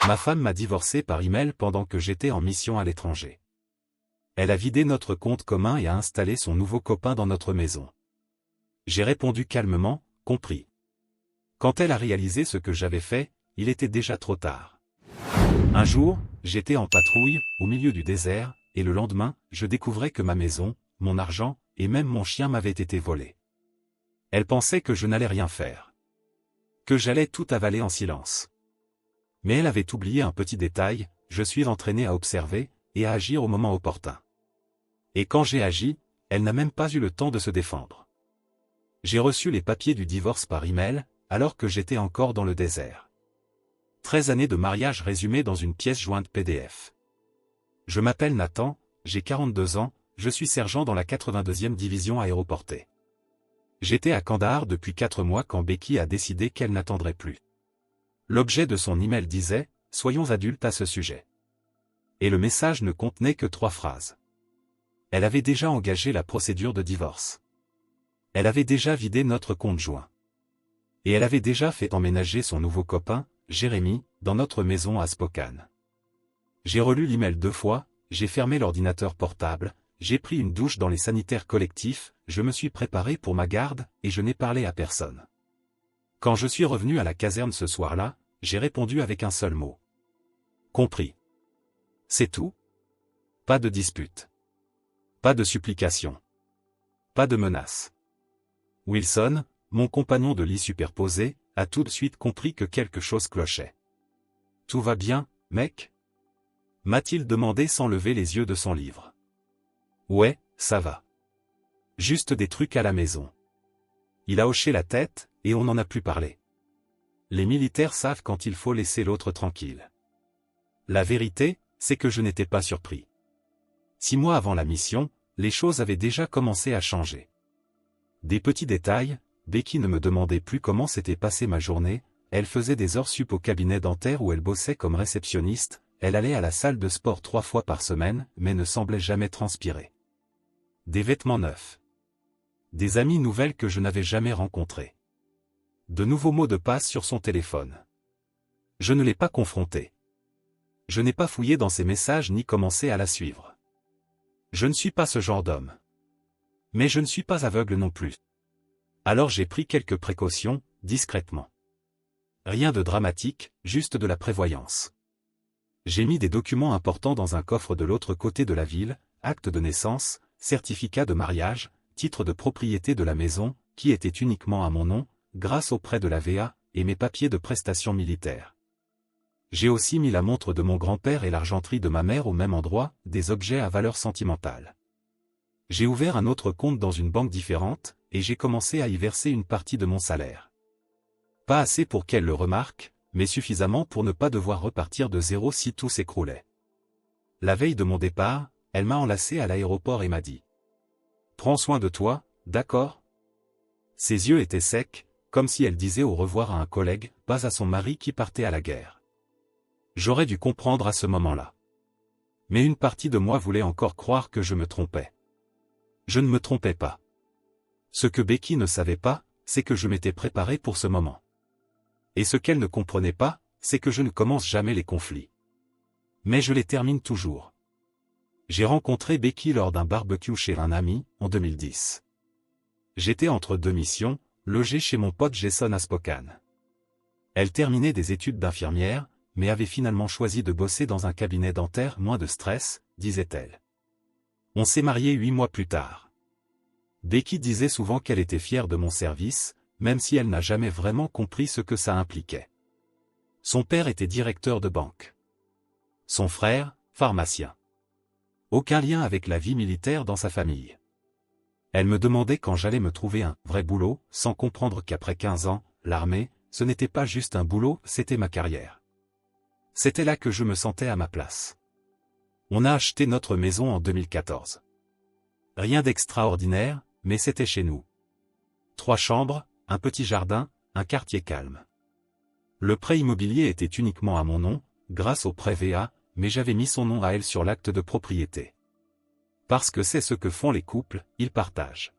Ma femme m'a divorcé par email pendant que j'étais en mission à l'étranger. Elle a vidé notre compte commun et a installé son nouveau copain dans notre maison. J'ai répondu calmement, compris. Quand elle a réalisé ce que j'avais fait, il était déjà trop tard. Un jour, j'étais en patrouille, au milieu du désert, et le lendemain, je découvrais que ma maison, mon argent, et même mon chien m'avaient été volés. Elle pensait que je n'allais rien faire. Que j'allais tout avaler en silence. Mais elle avait oublié un petit détail, je suis entraîné à observer, et à agir au moment opportun. Et quand j'ai agi, elle n'a même pas eu le temps de se défendre. J'ai reçu les papiers du divorce par email, alors que j'étais encore dans le désert. 13 années de mariage résumées dans une pièce jointe PDF. Je m'appelle Nathan, j'ai 42 ans, je suis sergent dans la 82e division aéroportée. J'étais à Kandahar depuis 4 mois quand Becky a décidé qu'elle n'attendrait plus. L'objet de son email disait « Soyons adultes à ce sujet ». Et le message ne contenait que 3 phrases. Elle avait déjà engagé la procédure de divorce. Elle avait déjà vidé notre compte joint. Et elle avait déjà fait emménager son nouveau copain, Jérémy, dans notre maison à Spokane. J'ai relu l'email 2 fois, j'ai fermé l'ordinateur portable, j'ai pris une douche dans les sanitaires collectifs, je me suis préparé pour ma garde, et je n'ai parlé à personne. Quand je suis revenu à la caserne ce soir-là, j'ai répondu avec un seul mot. Compris. C'est tout? Pas de dispute. Pas de supplication. Pas de menace. Wilson, mon compagnon de lit superposé, a tout de suite compris que quelque chose clochait. « Tout va bien, mec ?» m'a-t-il demandé sans lever les yeux de son livre. « Ouais, ça va. Juste des trucs à la maison. » Il a hoché la tête, et on n'en a plus parlé. Les militaires savent quand il faut laisser l'autre tranquille. La vérité, c'est que je n'étais pas surpris. 6 mois avant la mission, les choses avaient déjà commencé à changer. Des petits détails, Becky ne me demandait plus comment s'était passée ma journée, elle faisait des heures sup au cabinet dentaire où elle bossait comme réceptionniste, elle allait à la salle de sport 3 fois par semaine, mais ne semblait jamais transpirer. Des vêtements neufs. Des amies nouvelles que je n'avais jamais rencontrées. De nouveaux mots de passe sur son téléphone. Je ne l'ai pas confrontée. Je n'ai pas fouillé dans ses messages ni commencé à la suivre. Je ne suis pas ce genre d'homme. Mais je ne suis pas aveugle non plus. Alors j'ai pris quelques précautions, discrètement. Rien de dramatique, juste de la prévoyance. J'ai mis des documents importants dans un coffre de l'autre côté de la ville, acte de naissance, certificat de mariage, titre de propriété de la maison, qui était uniquement à mon nom, grâce au prêt de la VA, et mes papiers de prestation militaire. J'ai aussi mis la montre de mon grand-père et l'argenterie de ma mère au même endroit, des objets à valeur sentimentale. J'ai ouvert un autre compte dans une banque différente, et j'ai commencé à y verser une partie de mon salaire. Pas assez pour qu'elle le remarque, mais suffisamment pour ne pas devoir repartir de zéro si tout s'écroulait. La veille de mon départ, elle m'a enlacé à l'aéroport et m'a dit « Prends soin de toi, d'accord ?» Ses yeux étaient secs, comme si elle disait au revoir à un collègue, pas à son mari qui partait à la guerre. J'aurais dû comprendre à ce moment-là. Mais une partie de moi voulait encore croire que je me trompais. Je ne me trompais pas. Ce que Becky ne savait pas, c'est que je m'étais préparé pour ce moment. Et ce qu'elle ne comprenait pas, c'est que je ne commence jamais les conflits. Mais je les termine toujours. J'ai rencontré Becky lors d'un barbecue chez un ami, en 2010. J'étais entre 2 missions, logé chez mon pote Jason à Spokane. Elle terminait des études d'infirmière, mais avait finalement choisi de bosser dans un cabinet dentaire, moins de stress, disait-elle. On s'est mariés 8 mois plus tard. Becky disait souvent qu'elle était fière de mon service, même si elle n'a jamais vraiment compris ce que ça impliquait. Son père était directeur de banque. Son frère, pharmacien. Aucun lien avec la vie militaire dans sa famille. Elle me demandait quand j'allais me trouver un vrai boulot, sans comprendre qu'après 15 ans, l'armée, ce n'était pas juste un boulot, c'était ma carrière. C'était là que je me sentais à ma place. On a acheté notre maison en 2014. Rien d'extraordinaire, mais c'était chez nous. 3 chambres, un petit jardin, un quartier calme. Le prêt immobilier était uniquement à mon nom, grâce au prêt VA, mais j'avais mis son nom à elle sur l'acte de propriété. Parce que c'est ce que font les couples, ils partagent.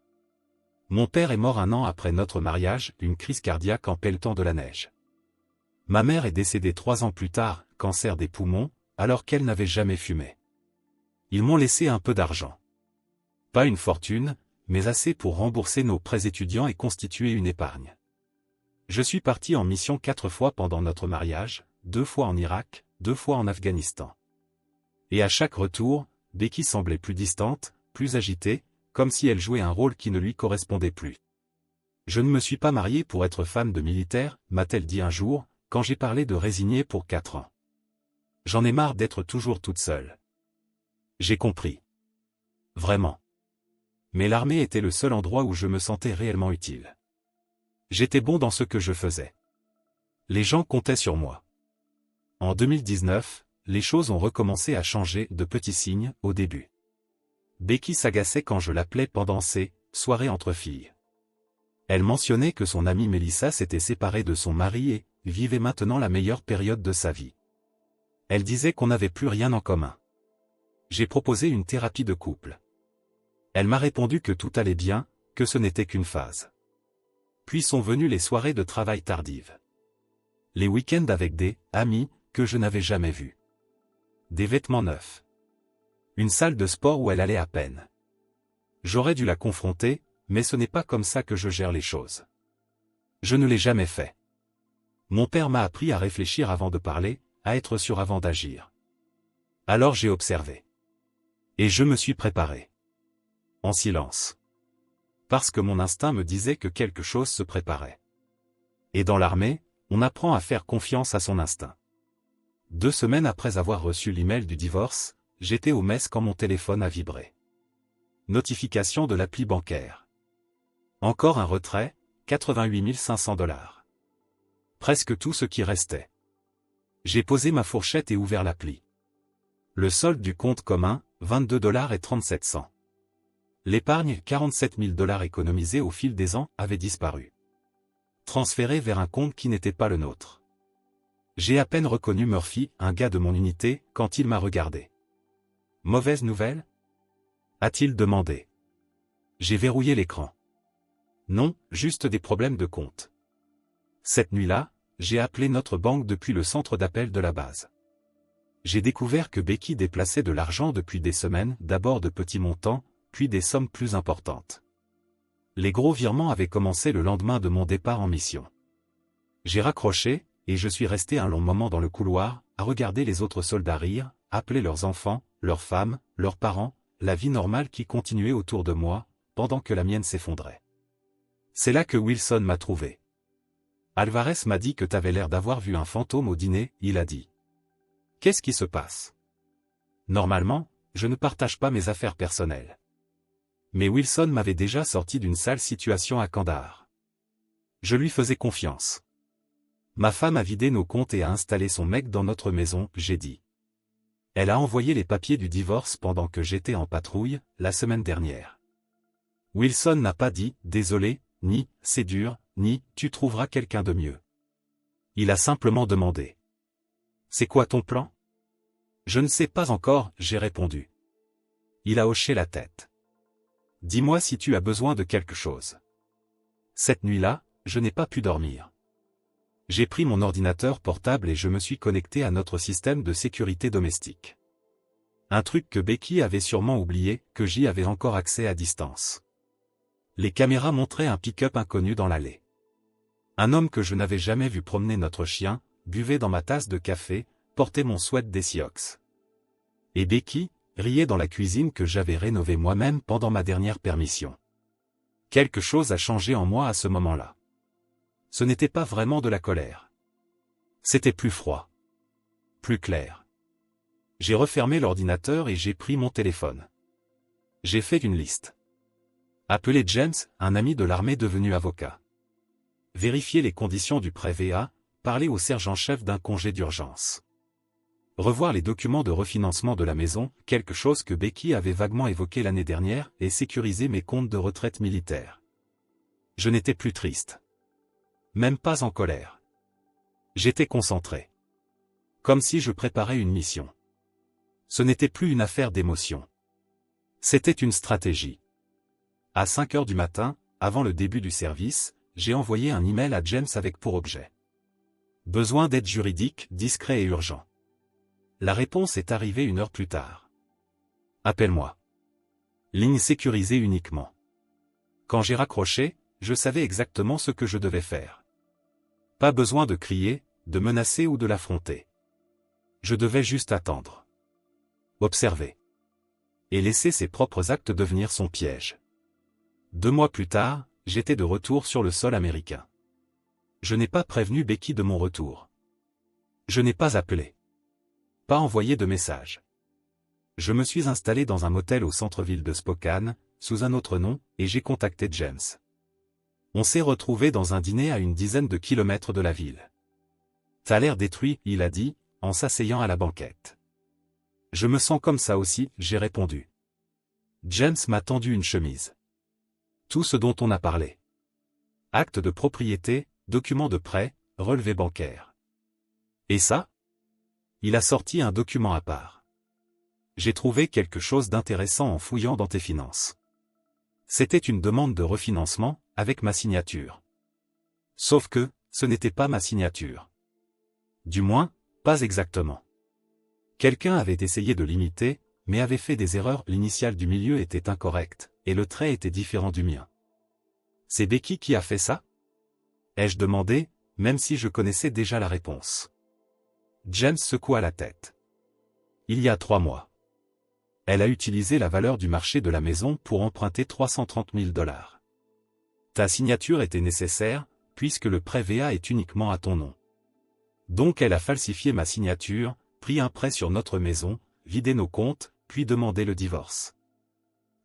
Mon père est mort 1 an après notre mariage, d'une crise cardiaque en pelletant de la neige. Ma mère est décédée 3 ans plus tard, cancer des poumons, alors qu'elle n'avait jamais fumé. Ils m'ont laissé un peu d'argent. Pas une fortune, mais assez pour rembourser nos prêts étudiants et constituer une épargne. Je suis parti en mission 4 fois pendant notre mariage, 2 fois en Irak, 2 fois en Afghanistan. Et à chaque retour, Becky semblait plus distante, plus agitée, comme si elle jouait un rôle qui ne lui correspondait plus. Je ne me suis pas mariée pour être femme de militaire, m'a-t-elle dit un jour, quand j'ai parlé de résigner pour 4 ans. J'en ai marre d'être toujours toute seule. J'ai compris. Vraiment. Mais l'armée était le seul endroit où je me sentais réellement utile. J'étais bon dans ce que je faisais. Les gens comptaient sur moi. En 2019, les choses ont recommencé à changer de petits signes au début. Becky s'agaçait quand je l'appelais pendant ces soirées entre filles. Elle mentionnait que son amie Mélissa s'était séparée de son mari et vivait maintenant la meilleure période de sa vie. Elle disait qu'on n'avait plus rien en commun. J'ai proposé une thérapie de couple. Elle m'a répondu que tout allait bien, que ce n'était qu'une phase. Puis sont venues les soirées de travail tardives. Les week-ends avec des amis que je n'avais jamais vus. Des vêtements neufs. Une salle de sport où elle allait à peine. J'aurais dû la confronter, mais ce n'est pas comme ça que je gère les choses. Je ne l'ai jamais fait. Mon père m'a appris à réfléchir avant de parler, à être sûr avant d'agir. Alors j'ai observé. Et je me suis préparé. En silence. Parce que mon instinct me disait que quelque chose se préparait. Et dans l'armée, on apprend à faire confiance à son instinct. 2 semaines après avoir reçu l'email du divorce, j'étais au mess quand mon téléphone a vibré. Notification de l'appli bancaire. Encore un retrait, 88 500 $. Presque tout ce qui restait. J'ai posé ma fourchette et ouvert l'appli. Le solde du compte commun, 22,37 $. L'épargne, 47 000 $ économisés au fil des ans, avait disparu. Transféré vers un compte qui n'était pas le nôtre. J'ai à peine reconnu Murphy, un gars de mon unité, quand il m'a regardé. Mauvaise nouvelle ? A-t-il demandé. J'ai verrouillé l'écran. Non, juste des problèmes de compte. Cette nuit-là, j'ai appelé notre banque depuis le centre d'appel de la base. J'ai découvert que Becky déplaçait de l'argent depuis des semaines, d'abord de petits montants, puis des sommes plus importantes. Les gros virements avaient commencé le lendemain de mon départ en mission. J'ai raccroché, et je suis resté un long moment dans le couloir, à regarder les autres soldats rire, appeler leurs enfants, leurs femmes, leurs parents, la vie normale qui continuait autour de moi, pendant que la mienne s'effondrait. C'est là que Wilson m'a trouvé. Alvarez m'a dit que t'avais l'air d'avoir vu un fantôme au dîner, il a dit. Qu'est-ce qui se passe? Normalement, je ne partage pas mes affaires personnelles. Mais Wilson m'avait déjà sorti d'une sale situation à Kandahar. Je lui faisais confiance. Ma femme a vidé nos comptes et a installé son mec dans notre maison, j'ai dit. Elle a envoyé les papiers du divorce pendant que j'étais en patrouille, la semaine dernière. Wilson n'a pas dit « désolé », ni « c'est dur », ni « tu trouveras quelqu'un de mieux ». Il a simplement demandé. « C'est quoi ton plan ?» Je ne sais pas encore, j'ai répondu. Il a hoché la tête. « Dis-moi si tu as besoin de quelque chose. » Cette nuit-là, je n'ai pas pu dormir. J'ai pris mon ordinateur portable et je me suis connecté à notre système de sécurité domestique. Un truc que Becky avait sûrement oublié, que j'y avais encore accès à distance. Les caméras montraient un pick-up inconnu dans l'allée. Un homme que je n'avais jamais vu promener notre chien, buvait dans ma tasse de café, portait mon sweat des Sioux. Et Becky riait dans la cuisine que j'avais rénovée moi-même pendant ma dernière permission. Quelque chose a changé en moi à ce moment-là. Ce n'était pas vraiment de la colère. C'était plus froid. Plus clair. J'ai refermé l'ordinateur et j'ai pris mon téléphone. J'ai fait une liste. Appeler James, un ami de l'armée devenu avocat. Vérifier les conditions du prêt VA, parler au sergent-chef d'un congé d'urgence. Revoir les documents de refinancement de la maison, quelque chose que Becky avait vaguement évoqué l'année dernière, et sécuriser mes comptes de retraite militaire. Je n'étais plus triste. Même pas en colère. J'étais concentré. Comme si je préparais une mission. Ce n'était plus une affaire d'émotion. C'était une stratégie. À 5 heures du matin, avant le début du service, j'ai envoyé un email à James avec pour objet. Besoin d'aide juridique, discret et urgent. La réponse est arrivée 1 heure plus tard. Appelle-moi. Ligne sécurisée uniquement. Quand j'ai raccroché, je savais exactement ce que je devais faire. Pas besoin de crier, de menacer ou de l'affronter. Je devais juste attendre. Observer. Et laisser ses propres actes devenir son piège. 2 mois plus tard, j'étais de retour sur le sol américain. Je n'ai pas prévenu Becky de mon retour. Je n'ai pas appelé. Pas envoyé de message. Je me suis installé dans un motel au centre-ville de Spokane, sous un autre nom, et j'ai contacté James. On s'est retrouvé dans un dîner à une dizaine de kilomètres de la ville. T'as l'air détruit, il a dit, en s'asseyant à la banquette. Je me sens comme ça aussi, j'ai répondu. James m'a tendu une chemise. Tout ce dont on a parlé. Acte de propriété, document de prêt, relevé bancaire. Et ça? Il a sorti un document à part. J'ai trouvé quelque chose d'intéressant en fouillant dans tes finances. C'était une demande de refinancement, avec ma signature. Sauf que, ce n'était pas ma signature. Du moins, pas exactement. Quelqu'un avait essayé de l'imiter, mais avait fait des erreurs. L'initiale du milieu était incorrecte, et le trait était différent du mien. C'est Becky qui a fait ça? Ai-je demandé, même si je connaissais déjà la réponse. James secoua la tête. Il y a 3 mois. Elle a utilisé la valeur du marché de la maison pour emprunter 330 000 $. Ta signature était nécessaire, puisque le prêt VA est uniquement à ton nom. Donc elle a falsifié ma signature, pris un prêt sur notre maison, vidé nos comptes, puis demandé le divorce.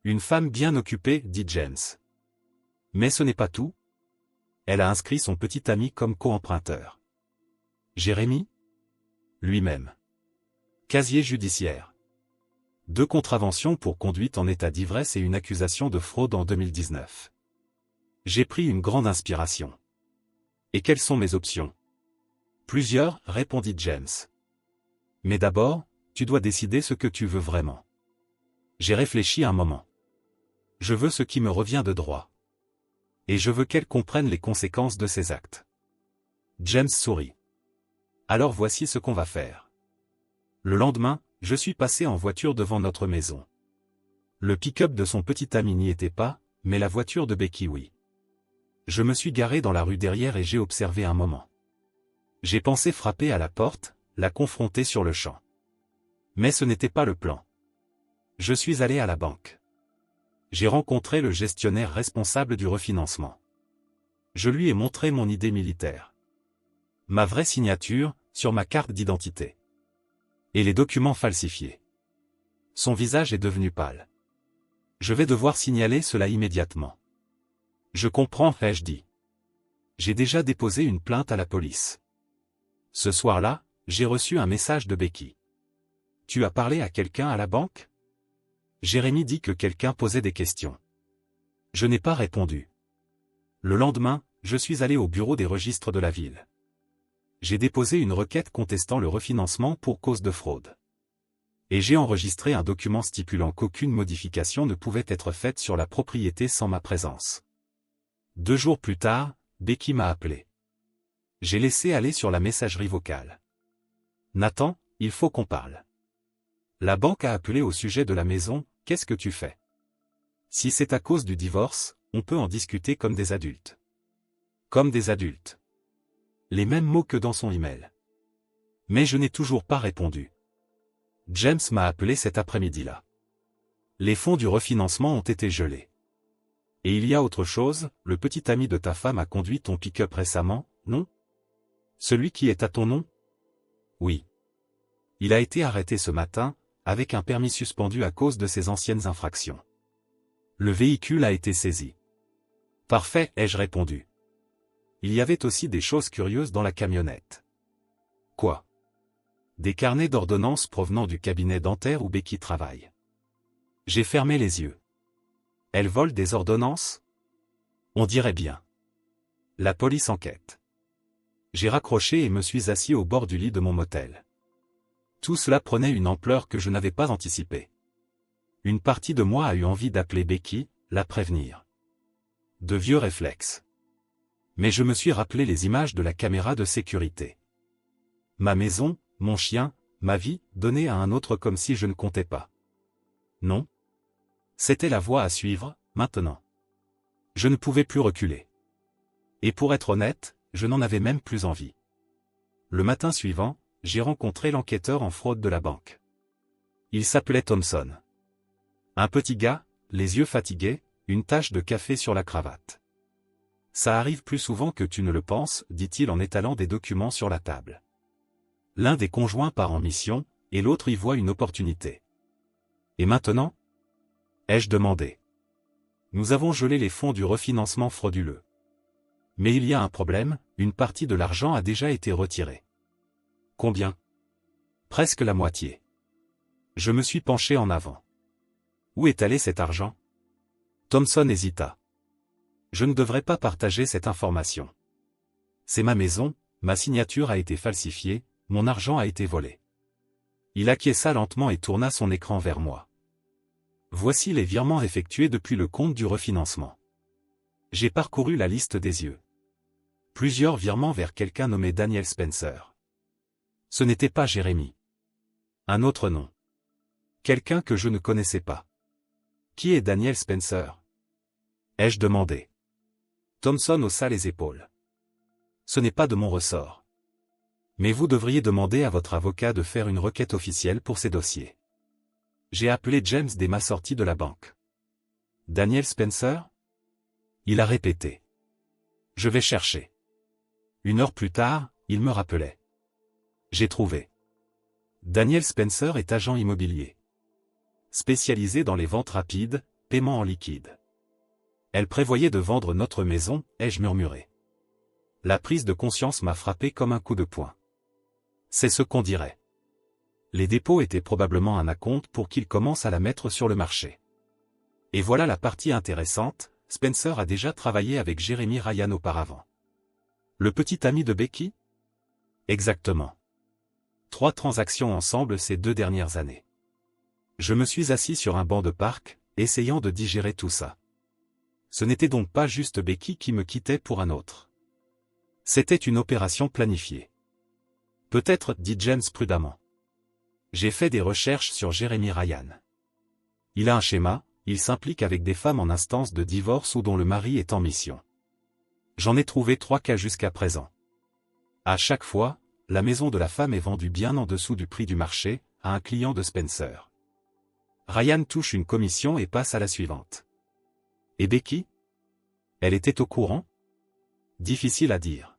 Une femme bien occupée, dit James. Mais ce n'est pas tout. Elle a inscrit son petit ami comme co-emprunteur. Jérémy? Lui-même. Casier judiciaire. 2 contraventions pour conduite en état d'ivresse et une accusation de fraude en 2019. J'ai pris une grande inspiration. Et quelles sont mes options? Plusieurs, répondit James. Mais d'abord, tu dois décider ce que tu veux vraiment. J'ai réfléchi un moment. Je veux ce qui me revient de droit. Et je veux qu'elle comprenne les conséquences de ses actes. James sourit. Alors voici ce qu'on va faire. Le lendemain, je suis passé en voiture devant notre maison. Le pick-up de son petit ami n'y était pas, mais la voiture de Becky oui. Je me suis garé dans la rue derrière et j'ai observé un moment. J'ai pensé frapper à la porte, la confronter sur le champ. Mais ce n'était pas le plan. Je suis allé à la banque. J'ai rencontré le gestionnaire responsable du refinancement. Je lui ai montré mon idée militaire. Ma vraie signature, sur ma carte d'identité. Et les documents falsifiés. Son visage est devenu pâle. Je vais devoir signaler cela immédiatement. Je comprends, ai-je dit. J'ai déjà déposé une plainte à la police. Ce soir-là, j'ai reçu un message de Becky. Tu as parlé à quelqu'un à la banque? Jérémy dit que quelqu'un posait des questions. Je n'ai pas répondu. Le lendemain, je suis allé au bureau des registres de la ville. J'ai déposé une requête contestant le refinancement pour cause de fraude. Et j'ai enregistré un document stipulant qu'aucune modification ne pouvait être faite sur la propriété sans ma présence. 2 jours plus tard, Becky m'a appelé. J'ai laissé aller sur la messagerie vocale. Nathan, il faut qu'on parle. La banque a appelé au sujet de la maison, qu'est-ce que tu fais? Si c'est à cause du divorce, on peut en discuter comme des adultes. Comme des adultes. Les mêmes mots que dans son email. Mais je n'ai toujours pas répondu. James m'a appelé cet après-midi-là. Les fonds du refinancement ont été gelés. Et il y a autre chose, le petit ami de ta femme a conduit ton pick-up récemment, non? Celui qui est à ton nom? Oui. Il a été arrêté ce matin, avec un permis suspendu à cause de ses anciennes infractions. Le véhicule a été saisi. Parfait, ai-je répondu. Il y avait aussi des choses curieuses dans la camionnette. Quoi? Des carnets d'ordonnances provenant du cabinet dentaire où Becky travaille. J'ai fermé les yeux. Elle vole des ordonnances? On dirait bien. La police enquête. J'ai raccroché et me suis assis au bord du lit de mon motel. Tout cela prenait une ampleur que je n'avais pas anticipée. Une partie de moi a eu envie d'appeler Becky, la prévenir. De vieux réflexes. Mais je me suis rappelé les images de la caméra de sécurité. Ma maison, mon chien, ma vie, donnée à un autre comme si je ne comptais pas. Non. C'était la voie à suivre, maintenant. Je ne pouvais plus reculer. Et pour être honnête, je n'en avais même plus envie. Le matin suivant, j'ai rencontré l'enquêteur en fraude de la banque. Il s'appelait Thompson. Un petit gars, les yeux fatigués, une tache de café sur la cravate. Ça arrive plus souvent que tu ne le penses, dit-il en étalant des documents sur la table. L'un des conjoints part en mission, et l'autre y voit une opportunité. Et maintenant? Ai-je demandé. Nous avons gelé les fonds du refinancement frauduleux. Mais il y a un problème, une partie de l'argent a déjà été retirée. Combien? Presque la moitié. Je me suis penché en avant. Où est allé cet argent? Thompson hésita. Je ne devrais pas partager cette information. C'est ma maison, ma signature a été falsifiée, mon argent a été volé. Il acquiesça lentement et tourna son écran vers moi. Voici les virements effectués depuis le compte du refinancement. J'ai parcouru la liste des yeux. Plusieurs virements vers quelqu'un nommé Daniel Spencer. Ce n'était pas Jérémy. Un autre nom. Quelqu'un que je ne connaissais pas. Qui est Daniel Spencer? Ai-je demandé. Thompson haussa les épaules. Ce n'est pas de mon ressort. Mais vous devriez demander à votre avocat de faire une requête officielle pour ces dossiers. J'ai appelé James dès ma sortie de la banque. Daniel Spencer? Il a répété. Je vais chercher. 1 heure plus tard, il me rappelait. J'ai trouvé. Daniel Spencer est agent immobilier. Spécialisé dans les ventes rapides, paiement en liquide. Elle prévoyait de vendre notre maison, ai-je murmuré. La prise de conscience m'a frappé comme un coup de poing. C'est ce qu'on dirait. Les dépôts étaient probablement un acompte pour qu'il commence à la mettre sur le marché. Et voilà la partie intéressante, Spencer a déjà travaillé avec Jeremy Ryan auparavant. Le petit ami de Becky? Exactement. 3 transactions ensemble ces 2 dernières années. Je me suis assis sur un banc de parc, essayant de digérer tout ça. Ce n'était donc pas juste Becky qui me quittait pour un autre. C'était une opération planifiée. Peut-être, dit James prudemment. J'ai fait des recherches sur Jeremy Ryan. Il a un schéma, il s'implique avec des femmes en instance de divorce ou dont le mari est en mission. J'en ai trouvé 3 cas jusqu'à présent. À chaque fois, la maison de la femme est vendue bien en dessous du prix du marché, à un client de Spencer. Ryan touche une commission et passe à la suivante. Et Becky? Elle était au courant? Difficile à dire.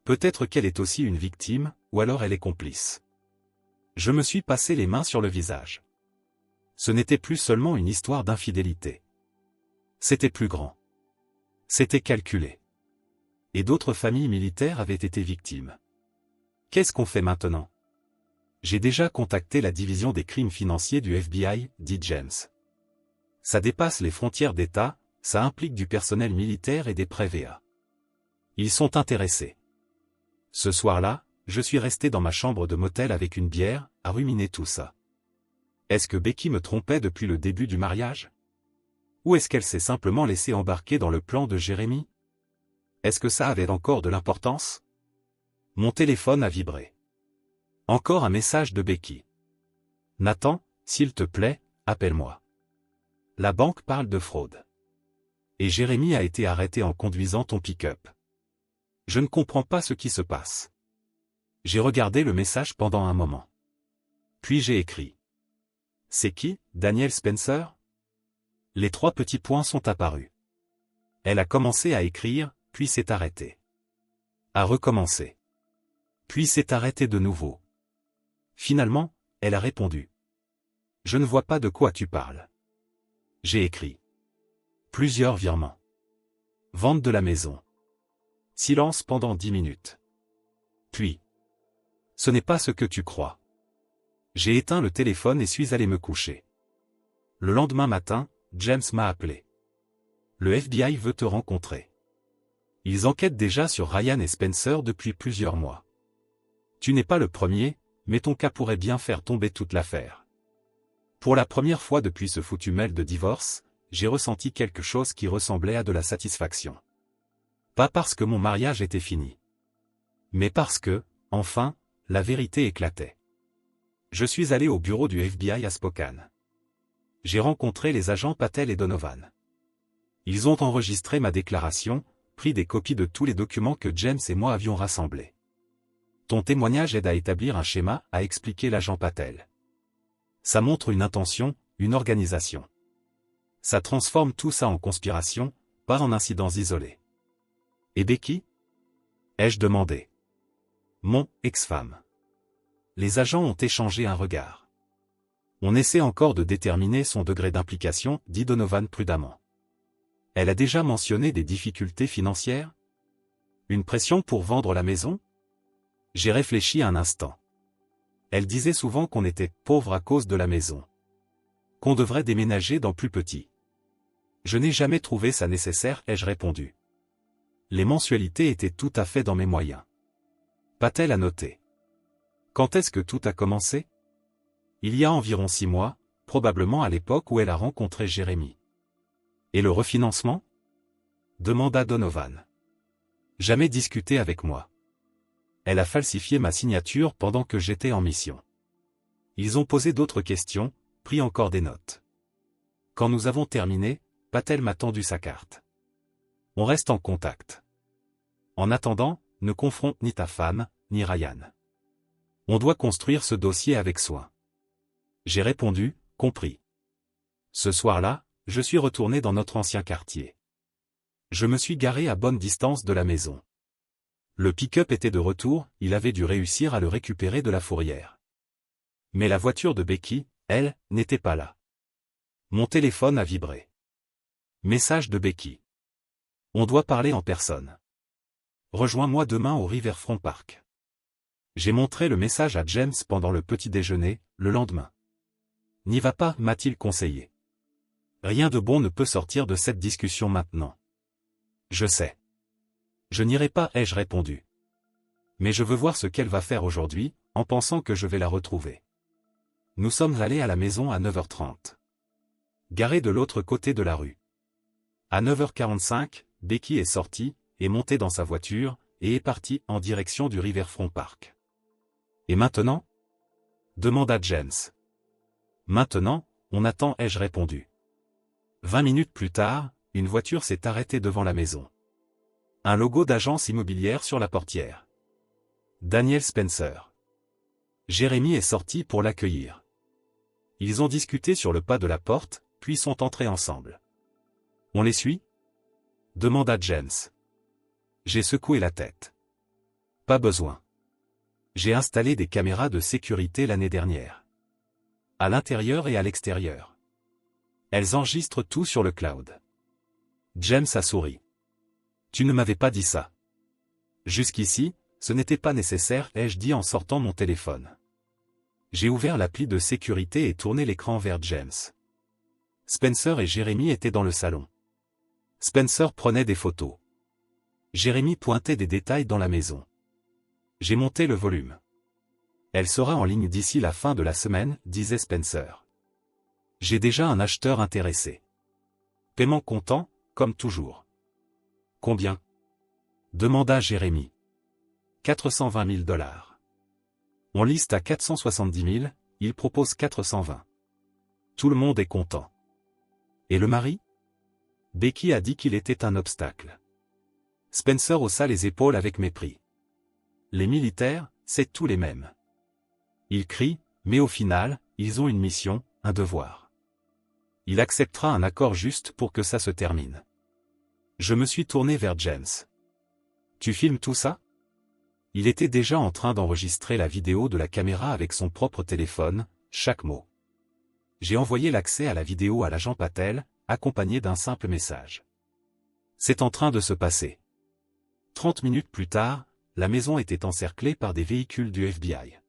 Peut-être qu'elle est aussi une victime, ou alors elle est complice. Je me suis passé les mains sur le visage. Ce n'était plus seulement une histoire d'infidélité. C'était plus grand. C'était calculé. Et d'autres familles militaires avaient été victimes. Qu'est-ce qu'on fait maintenant? J'ai déjà contacté la division des crimes financiers du FBI, dit James. Ça dépasse les frontières d'État, ça implique du personnel militaire et des prévêts. Ils sont intéressés. Ce soir-là, je suis resté dans ma chambre de motel avec une bière, à ruminer tout ça. Est-ce que Becky me trompait depuis le début du mariage? Ou est-ce qu'elle s'est simplement laissée embarquer dans le plan de Jérémy? Est-ce que ça avait encore de l'importance? Mon téléphone a vibré. Encore un message de Becky. Nathan, s'il te plaît, appelle-moi. La banque parle de fraude. Et Jérémy a été arrêté en conduisant ton pick-up. Je ne comprends pas ce qui se passe. J'ai regardé le message pendant un moment. Puis j'ai écrit. C'est qui, Daniel Spencer? Les 3 petits points sont apparus. Elle a commencé à écrire, puis s'est arrêtée. A recommencé. Puis s'est arrêtée de nouveau. Finalement, elle a répondu. Je ne vois pas de quoi tu parles. J'ai écrit. Plusieurs virements. Vente de la maison. Silence pendant 10 minutes. Puis. Ce n'est pas ce que tu crois. J'ai éteint le téléphone et suis allé me coucher. Le lendemain matin, James m'a appelé. Le FBI veut te rencontrer. Ils enquêtent déjà sur Ryan et Spencer depuis plusieurs mois. Tu n'es pas le premier, mais ton cas pourrait bien faire tomber toute l'affaire. Pour la première fois depuis ce foutu mail de divorce, j'ai ressenti quelque chose qui ressemblait à de la satisfaction. Pas parce que mon mariage était fini. Mais parce que, enfin, la vérité éclatait. Je suis allé au bureau du FBI à Spokane. J'ai rencontré les agents Patel et Donovan. Ils ont enregistré ma déclaration, pris des copies de tous les documents que James et moi avions rassemblés. Ton témoignage aide à établir un schéma, a expliqué l'agent Patel. Ça montre une intention, une organisation. Ça transforme tout ça en conspiration, pas en incidents isolés. Et Becky? Ai-je demandé. Mon ex-femme. Les agents ont échangé un regard. On essaie encore de déterminer son degré d'implication, dit Donovan prudemment. Elle a déjà mentionné des difficultés financières? Une pression pour vendre la maison? J'ai réfléchi un instant. Elle disait souvent qu'on était pauvre à cause de la maison. Qu'on devrait déménager dans plus petit. Je n'ai jamais trouvé ça nécessaire, ai-je répondu. Les mensualités étaient tout à fait dans mes moyens. Patel a noté. Quand est-ce que tout a commencé? Il y a environ 6 mois, probablement à l'époque où elle a rencontré Jérémy. Et le refinancement? Demanda Donovan. Jamais discuté avec moi. Elle a falsifié ma signature pendant que j'étais en mission. Ils ont posé d'autres questions, pris encore des notes. Quand nous avons terminé, Patel m'a tendu sa carte. On reste en contact. En attendant, ne confronte ni ta femme, ni Ryan. On doit construire ce dossier avec soin. J'ai répondu, compris. Ce soir-là, je suis retourné dans notre ancien quartier. Je me suis garé à bonne distance de la maison. Le pick-up était de retour, il avait dû réussir à le récupérer de la fourrière. Mais la voiture de Becky, elle, n'était pas là. Mon téléphone a vibré. Message de Becky. On doit parler en personne. Rejoins-moi demain au Riverfront Park. J'ai montré le message à James pendant le petit déjeuner, le lendemain. N'y va pas, m'a-t-il conseillé. Rien de bon ne peut sortir de cette discussion maintenant. Je sais. Je n'irai pas, ai-je répondu. Mais je veux voir ce qu'elle va faire aujourd'hui, en pensant que je vais la retrouver. Nous sommes allés à la maison à 9h30. Garé de l'autre côté de la rue. À 9h45, Becky est sortie, est montée dans sa voiture, et est partie en direction du Riverfront Park. Et maintenant? Demanda James. Maintenant, on attend, ai-je répondu. 20 minutes plus tard, une voiture s'est arrêtée devant la maison. Un logo d'agence immobilière sur la portière. Daniel Spencer. Jérémy est sorti pour l'accueillir. Ils ont discuté sur le pas de la porte, puis sont entrés ensemble. On les suit? Demanda James. J'ai secoué la tête. Pas besoin. J'ai installé des caméras de sécurité l'année dernière. À l'intérieur et à l'extérieur. Elles enregistrent tout sur le cloud. James a souri. Tu ne m'avais pas dit ça. Jusqu'ici, ce n'était pas nécessaire, ai-je dit en sortant mon téléphone. J'ai ouvert l'appli de sécurité et tourné l'écran vers James. Spencer et Jérémy étaient dans le salon. Spencer prenait des photos. Jérémy pointait des détails dans la maison. J'ai monté le volume. Elle sera en ligne d'ici la fin de la semaine, disait Spencer. J'ai déjà un acheteur intéressé. Paiement comptant, comme toujours. Combien? Demanda Jérémy. 420 000 $. On liste à 470 000, il propose 420. Tout le monde est content. Et le mari? Becky a dit qu'il était un obstacle. Spencer haussa les épaules avec mépris. Les militaires, c'est tous les mêmes. Ils crient, mais au final, ils ont une mission, un devoir. Il acceptera un accord juste pour que ça se termine. Je me suis tourné vers James. Tu filmes tout ça? Il était déjà en train d'enregistrer la vidéo de la caméra avec son propre téléphone, chaque mot. J'ai envoyé l'accès à la vidéo à l'agent Patel, accompagné d'un simple message. C'est en train de se passer. 30 minutes plus tard, la maison était encerclée par des véhicules du FBI.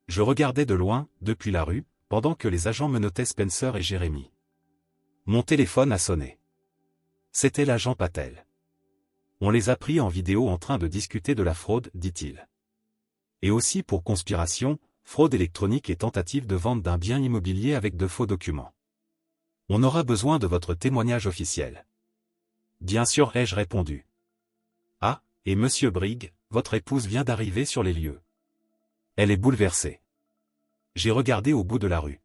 Je regardais de loin, depuis la rue, pendant que les agents menottaient Spencer et Jérémy. Mon téléphone a sonné. C'était l'agent Patel. On les a pris en vidéo en train de discuter de la fraude, dit-il. Et aussi pour conspiration, fraude électronique et tentative de vente d'un bien immobilier avec de faux documents. On aura besoin de votre témoignage officiel. Bien sûr, ai-je répondu. Ah, et Monsieur Brigg, votre épouse vient d'arriver sur les lieux. Elle est bouleversée. J'ai regardé au bout de la rue.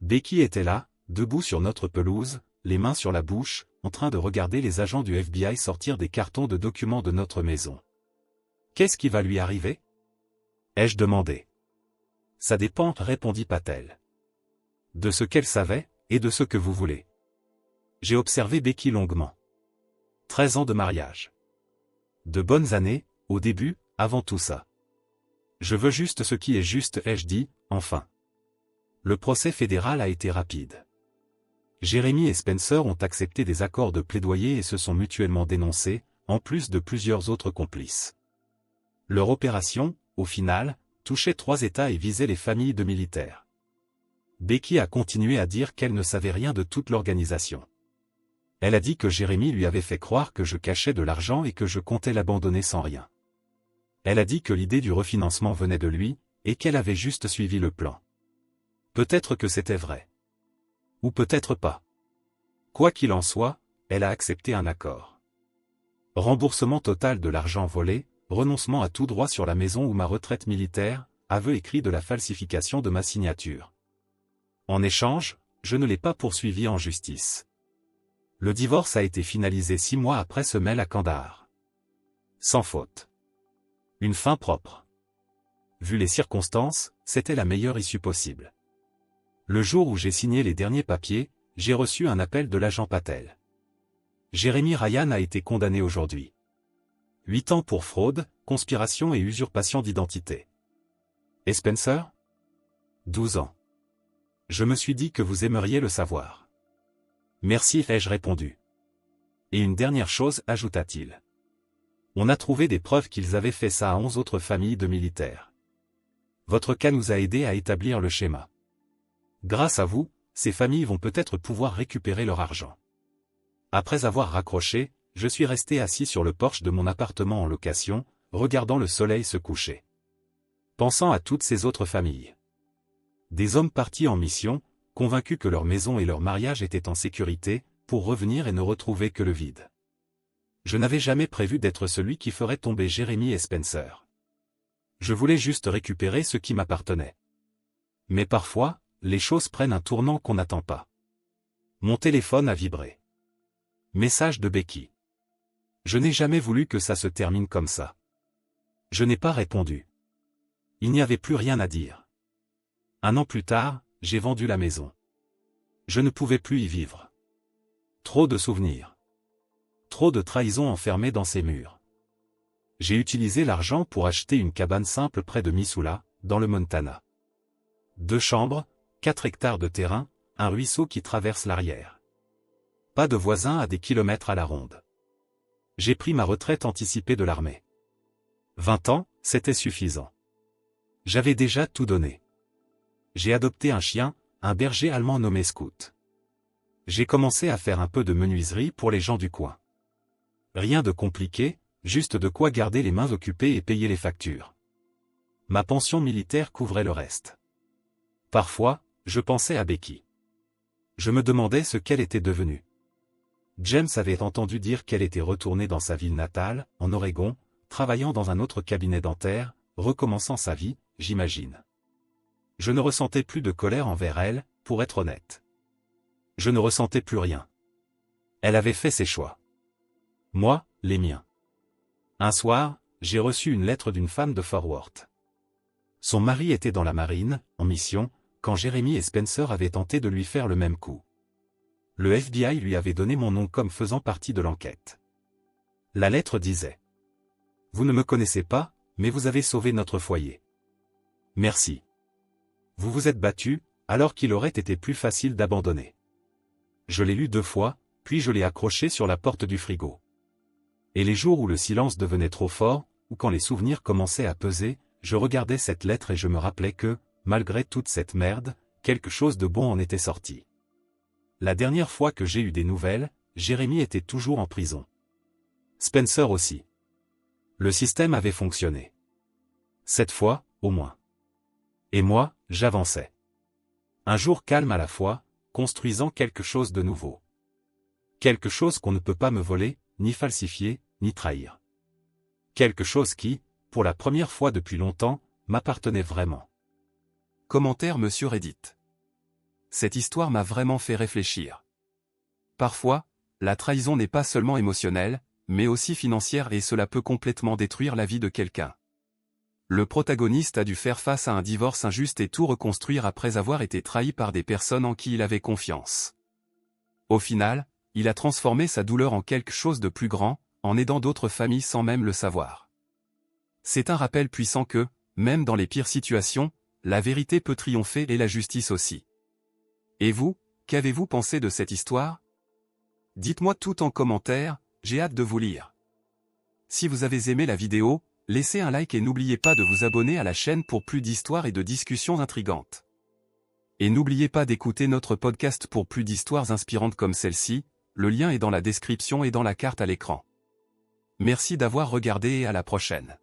Becky était là, debout sur notre pelouse, les mains sur la bouche, en train de regarder les agents du FBI sortir des cartons de documents de notre maison. Qu'est-ce qui va lui arriver? Ai-je demandé. Ça dépend, répondit Patel. De ce qu'elle savait, et de ce que vous voulez. J'ai observé Becky longuement. 13 ans de mariage. De bonnes années, au début, avant tout ça. Je veux juste ce qui est juste, ai-je dit, enfin. Le procès fédéral a été rapide. Jérémy et Spencer ont accepté des accords de plaidoyer et se sont mutuellement dénoncés, en plus de plusieurs autres complices. Leur opération, au final, touchait 3 États et visait les familles de militaires. Becky a continué à dire qu'elle ne savait rien de toute l'organisation. Elle a dit que Jérémy lui avait fait croire que je cachais de l'argent et que je comptais l'abandonner sans rien. Elle a dit que l'idée du refinancement venait de lui, et qu'elle avait juste suivi le plan. Peut-être que c'était vrai. Ou peut-être pas. Quoi qu'il en soit, elle a accepté un accord. Remboursement total de l'argent volé, renoncement à tout droit sur la maison ou ma retraite militaire, aveu écrit de la falsification de ma signature. En échange, je ne l'ai pas poursuivi en justice. Le divorce a été finalisé 6 mois après ce mail à Kandahar. Sans faute. Une fin propre. Vu les circonstances, c'était la meilleure issue possible. Le jour où j'ai signé les derniers papiers, j'ai reçu un appel de l'agent Patel. Jérémy Ryan a été condamné aujourd'hui. 8 ans pour fraude, conspiration et usurpation d'identité. Et Spencer? 12 ans. Je me suis dit que vous aimeriez le savoir. Merci, ai-je répondu. Et une dernière chose, ajouta-t-il. On a trouvé des preuves qu'ils avaient fait ça à 11 autres familles de militaires. Votre cas nous a aidés à établir le schéma. Grâce à vous, ces familles vont peut-être pouvoir récupérer leur argent. Après avoir raccroché, je suis resté assis sur le porche de mon appartement en location, regardant le soleil se coucher. Pensant à toutes ces autres familles. Des hommes partis en mission, convaincus que leur maison et leur mariage étaient en sécurité, pour revenir et ne retrouver que le vide. Je n'avais jamais prévu d'être celui qui ferait tomber Jérémy et Spencer. Je voulais juste récupérer ce qui m'appartenait. Mais parfois, les choses prennent un tournant qu'on n'attend pas. Mon téléphone a vibré. Message de Becky. Je n'ai jamais voulu que ça se termine comme ça. Je n'ai pas répondu. Il n'y avait plus rien à dire. 1 an plus tard, j'ai vendu la maison. Je ne pouvais plus y vivre. Trop de souvenirs. Trop de trahisons enfermées dans ces murs. J'ai utilisé l'argent pour acheter une cabane simple près de Missoula, dans le Montana. 2 chambres, 4 hectares de terrain, un ruisseau qui traverse l'arrière. Pas de voisins à des kilomètres à la ronde. J'ai pris ma retraite anticipée de l'armée. 20 ans, c'était suffisant. J'avais déjà tout donné. J'ai adopté un chien, un berger allemand nommé Scout. J'ai commencé à faire un peu de menuiserie pour les gens du coin. Rien de compliqué, juste de quoi garder les mains occupées et payer les factures. Ma pension militaire couvrait le reste. Parfois, je pensais à Becky. Je me demandais ce qu'elle était devenue. James avait entendu dire qu'elle était retournée dans sa ville natale, en Oregon, travaillant dans un autre cabinet dentaire, recommençant sa vie, j'imagine. Je ne ressentais plus de colère envers elle, pour être honnête. Je ne ressentais plus rien. Elle avait fait ses choix. Moi, les miens. Un soir, j'ai reçu une lettre d'une femme de Fort Worth. Son mari était dans la marine, en mission, quand Jérémy et Spencer avaient tenté de lui faire le même coup. Le FBI lui avait donné mon nom comme faisant partie de l'enquête. La lettre disait : « Vous ne me connaissez pas, mais vous avez sauvé notre foyer. Merci. Vous vous êtes battu, alors qu'il aurait été plus facile d'abandonner. » Je l'ai lu 2 fois, puis je l'ai accroché sur la porte du frigo. Et les jours où le silence devenait trop fort, ou quand les souvenirs commençaient à peser, je regardais cette lettre et je me rappelais que, malgré toute cette merde, quelque chose de bon en était sorti. La dernière fois que j'ai eu des nouvelles, Jérémy était toujours en prison. Spencer aussi. Le système avait fonctionné. Cette fois, au moins. Et moi, j'avançais. Un jour calme à la fois, construisant quelque chose de nouveau. Quelque chose qu'on ne peut pas me voler, ni falsifier, ni trahir. Quelque chose qui, pour la première fois depuis longtemps, m'appartenait vraiment. Commentaire Monsieur Reddit. Cette histoire m'a vraiment fait réfléchir. Parfois, la trahison n'est pas seulement émotionnelle, mais aussi financière et cela peut complètement détruire la vie de quelqu'un. Le protagoniste a dû faire face à un divorce injuste et tout reconstruire après avoir été trahi par des personnes en qui il avait confiance. Au final, il a transformé sa douleur en quelque chose de plus grand, en aidant d'autres familles sans même le savoir. C'est un rappel puissant que, même dans les pires situations, la vérité peut triompher et la justice aussi. Et vous, qu'avez-vous pensé de cette histoire? Dites-moi tout en commentaire, j'ai hâte de vous lire. Si vous avez aimé la vidéo, laissez un like et n'oubliez pas de vous abonner à la chaîne pour plus d'histoires et de discussions intrigantes. Et n'oubliez pas d'écouter notre podcast pour plus d'histoires inspirantes comme celle-ci, le lien est dans la description et dans la carte à l'écran. Merci d'avoir regardé et à la prochaine.